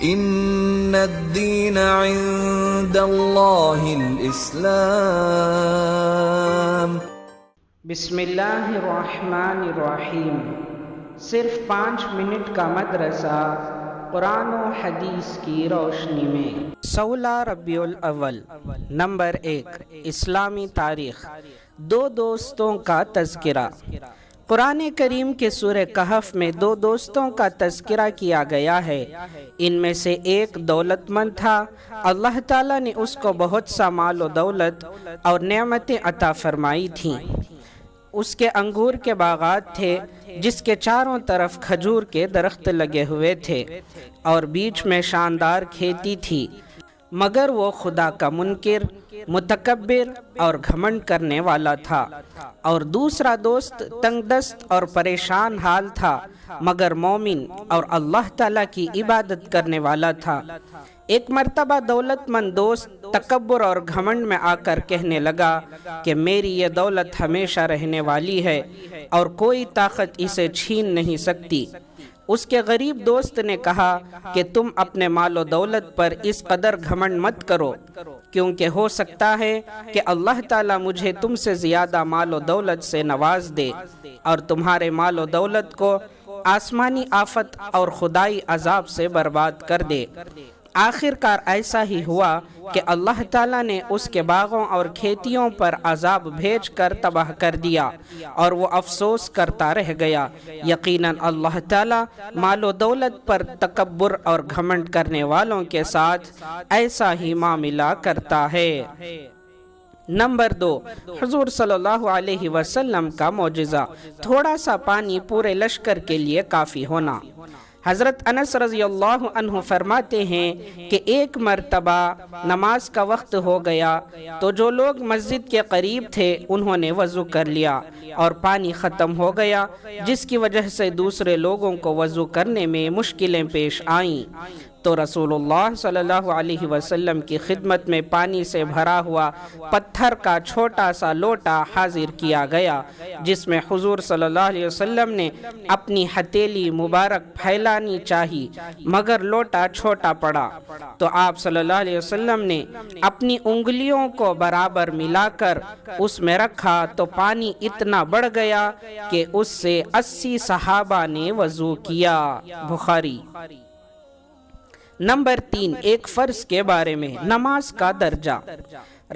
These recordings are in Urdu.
ان الدین عند اللہ الاسلام۔ بسم اللہ الرحمن الرحیم۔ صرف 5 منٹ کا مدرسہ قرآن و حدیث کی روشنی میں۔ 16 ربیع الاول۔ نمبر 1، اسلامی تاریخ۔ 2 دوستوں کا تذکرہ۔ قرآن کریم کے سورہ کہف میں 2 دوستوں کا تذکرہ کیا گیا ہے۔ ان میں سے ایک دولت مند تھا، اللہ تعالیٰ نے اس کو بہت سا مال و دولت اور نعمتیں عطا فرمائی تھیں۔ اس کے انگور کے باغات تھے جس کے چاروں طرف کھجور کے درخت لگے ہوئے تھے اور بیچ میں شاندار کھیتی تھی، مگر وہ خدا کا منکر، متکبر اور گھمنڈ کرنے والا تھا۔ اور دوسرا دوست تنگ دست اور پریشان حال تھا، مگر مومن اور اللہ تعالیٰ کی عبادت کرنے والا تھا۔ ایک مرتبہ دولت مند دوست تکبر اور گھمنڈ میں آ کر کہنے لگا کہ میری یہ دولت ہمیشہ رہنے والی ہے اور کوئی طاقت اسے چھین نہیں سکتی۔ اس کے غریب دوست نے کہا کہ تم اپنے مال و دولت پر اس قدر گھمنڈ مت کرو، کیونکہ ہو سکتا ہے کہ اللہ تعالیٰ مجھے تم سے زیادہ مال و دولت سے نواز دے اور تمہارے مال و دولت کو آسمانی آفت اور خدائی عذاب سے برباد کر دے۔ آخر کار ایسا ہی ہوا کہ اللہ تعالیٰ نے اس کے باغوں اور کھیتیوں پر عذاب بھیج کر تباہ کر دیا اور وہ افسوس کرتا رہ گیا۔ یقیناً اللہ تعالیٰ مال و دولت پر تکبر اور گھمنڈ کرنے والوں کے ساتھ ایسا ہی معاملہ کرتا ہے۔ نمبر 2، حضور صلی اللہ علیہ وسلم کا معجزہ۔ تھوڑا سا پانی پورے لشکر کے لیے کافی ہونا۔ حضرت انس رضی اللہ عنہ فرماتے ہیں کہ ایک مرتبہ نماز کا وقت ہو گیا تو جو لوگ مسجد کے قریب تھے انہوں نے وضو کر لیا اور پانی ختم ہو گیا، جس کی وجہ سے دوسرے لوگوں کو وضو کرنے میں مشکلیں پیش آئیں۔ تو رسول اللہ صلی اللہ علیہ وسلم کی خدمت میں پانی سے بھرا ہوا پتھر کا چھوٹا سا لوٹا حاضر کیا گیا، جس میں حضور صلی اللہ علیہ وسلم نے اپنی ہتھیلی مبارک پھیلانی چاہی، مگر لوٹا چھوٹا پڑا۔ تو آپ صلی اللہ علیہ وسلم نے اپنی انگلیوں کو برابر ملا کر اس میں رکھا تو پانی اتنا بڑھ گیا کہ اس سے 80 صحابہ نے وضو کیا۔ بخاری۔ نمبر 3، ایک فرض کے بارے میں، نماز کا درجہ۔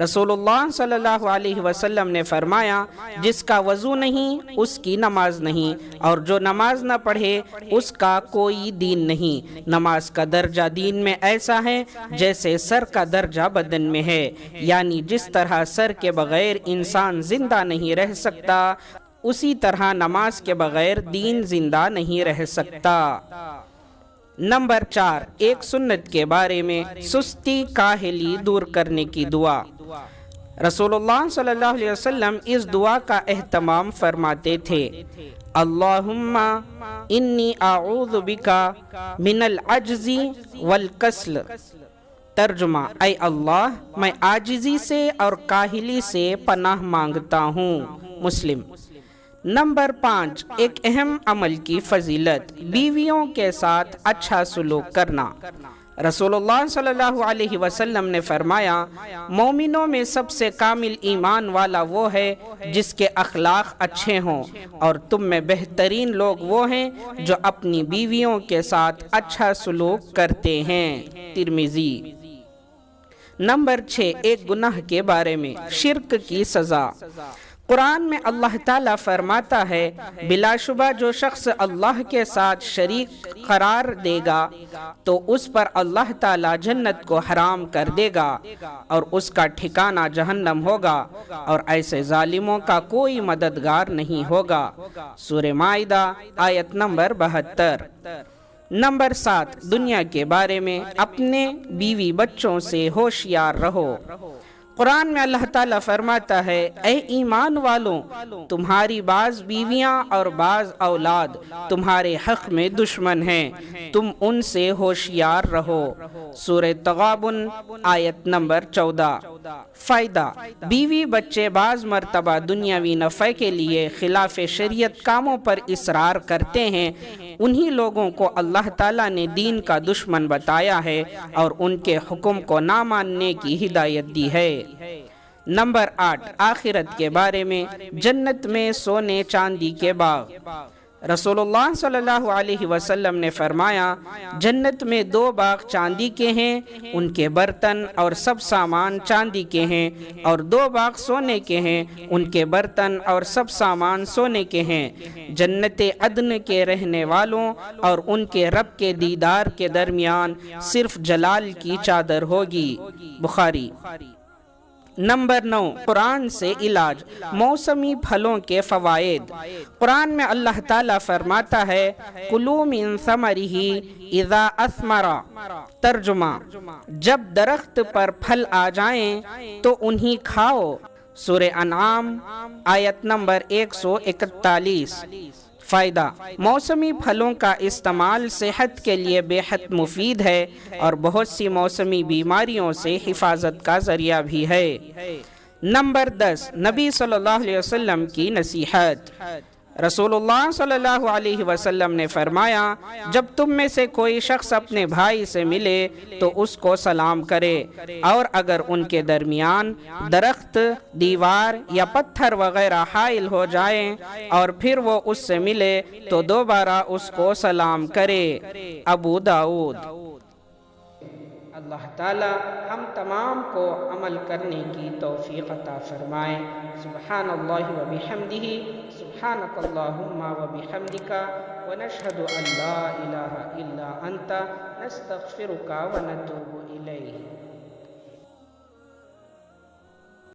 رسول اللہ صلی اللہ علیہ وسلم نے فرمایا، جس کا وضو نہیں اس کی نماز نہیں، اور جو نماز نہ پڑھے اس کا کوئی دین نہیں۔ نماز کا درجہ دین میں ایسا ہے جیسے سر کا درجہ بدن میں ہے، یعنی جس طرح سر کے بغیر انسان زندہ نہیں رہ سکتا، اسی طرح نماز کے بغیر دین زندہ نہیں رہ سکتا۔ نمبر 4، ایک سنت کے بارے میں، سستی کاہلی دور کرنے کی دعا۔ رسول اللہ صلی اللہ علیہ وسلم اس دعا کا اہتمام فرماتے تھے، اللہم انی اعوذ بکا من العجز والکسل۔ ترجمہ، اے اللہ میں عاجزی سے اور کاہلی سے پناہ مانگتا ہوں۔ مسلم۔ نمبر 5، ایک اہم عمل کی فضیلت، بیویوں کے ساتھ اچھا سلوک کرنا۔ رسول اللہ صلی اللہ علیہ وسلم نے فرمایا، مومنوں میں سب سے کامل ایمان والا وہ ہے جس کے اخلاق اچھے ہوں، اور تم میں بہترین لوگ وہ ہیں جو اپنی بیویوں کے ساتھ اچھا سلوک کرتے ہیں۔ ترمذی۔ نمبر 6، ایک گناہ کے بارے میں، شرک کی سزا۔ قرآن میں اللہ تعالیٰ فرماتا ہے، بلا شبہ جو شخص اللہ کے ساتھ شریک قرار دے گا تو اس پر اللہ تعالیٰ جنت کو حرام کر دے گا اور اس کا ٹھکانہ جہنم ہوگا، اور ایسے ظالموں کا کوئی مددگار نہیں ہوگا۔ سورہ مائدہ آیت نمبر 72۔ نمبر 7، دنیا کے بارے میں، اپنے بیوی بچوں سے ہوشیار رہو۔ قرآن میں اللہ تعالیٰ فرماتا ہے، اے ایمان والوں، تمہاری بعض بیویاں اور بعض اولاد تمہارے حق میں دشمن ہیں، تم ان سے ہوشیار رہو۔ سورہ تغابن آیت نمبر 14۔ فائدہ، بیوی بچے بعض مرتبہ دنیاوی نفع کے لیے خلاف شریعت کاموں پر اصرار کرتے ہیں، انہی لوگوں کو اللہ تعالیٰ نے دین کا دشمن بتایا ہے اور ان کے حکم کو نہ ماننے کی ہدایت دی ہے۔ نمبر 8، آخرت کے بارے میں، جنت میں سونے چاندی کے باغ۔ رسول اللہ صلی اللہ علیہ وسلم نے فرمایا، جنت میں 2 باغ چاندی کے ہیں، ان کے برتن اور سب سامان چاندی کے ہیں، اور 2 باغ سونے کے ہیں، ان کے برتن اور سب سامان سونے کے ہیں۔ جنت عدن کے رہنے والوں اور ان کے رب کے دیدار کے درمیان صرف جلال کی چادر ہوگی۔ بخاری۔ نمبر 9، قرآن سے علاج، موسمی پھلوں کے فوائد۔ قرآن میں اللہ تعالیٰ فرماتا ہے، کُلُوا مِن ثَمَرِهِ اِذَا أَثْمَرَ۔ ترجمہ، جب درخت پر پھل آ جائیں تو انہیں کھاؤ۔ سورہ انعام آیت نمبر 141۔ فائدہ، موسمی پھلوں کا استعمال صحت کے لیے بے حد مفید ہے اور بہت سی موسمی بیماریوں سے حفاظت کا ذریعہ بھی ہے۔ نمبر 10، نبی صلی اللہ علیہ وسلم کی نصیحت۔ رسول اللہ صلی اللہ علیہ وسلم نے فرمایا، جب تم میں سے کوئی شخص اپنے بھائی سے ملے تو اس کو سلام کرے، اور اگر ان کے درمیان درخت، دیوار یا پتھر وغیرہ حائل ہو جائیں اور پھر وہ اس سے ملے تو دوبارہ اس کو سلام کرے۔ ابو داؤد۔ اللہ تعالی ہم تمام کو عمل کرنے کی توفیق عطا فرمائے۔ سبحان اللہ و بحمدہ، سبحانک اللہم و بحمدک، ونشہد ان لا الہ الا انت، نستغفرک و نتوب الیک۔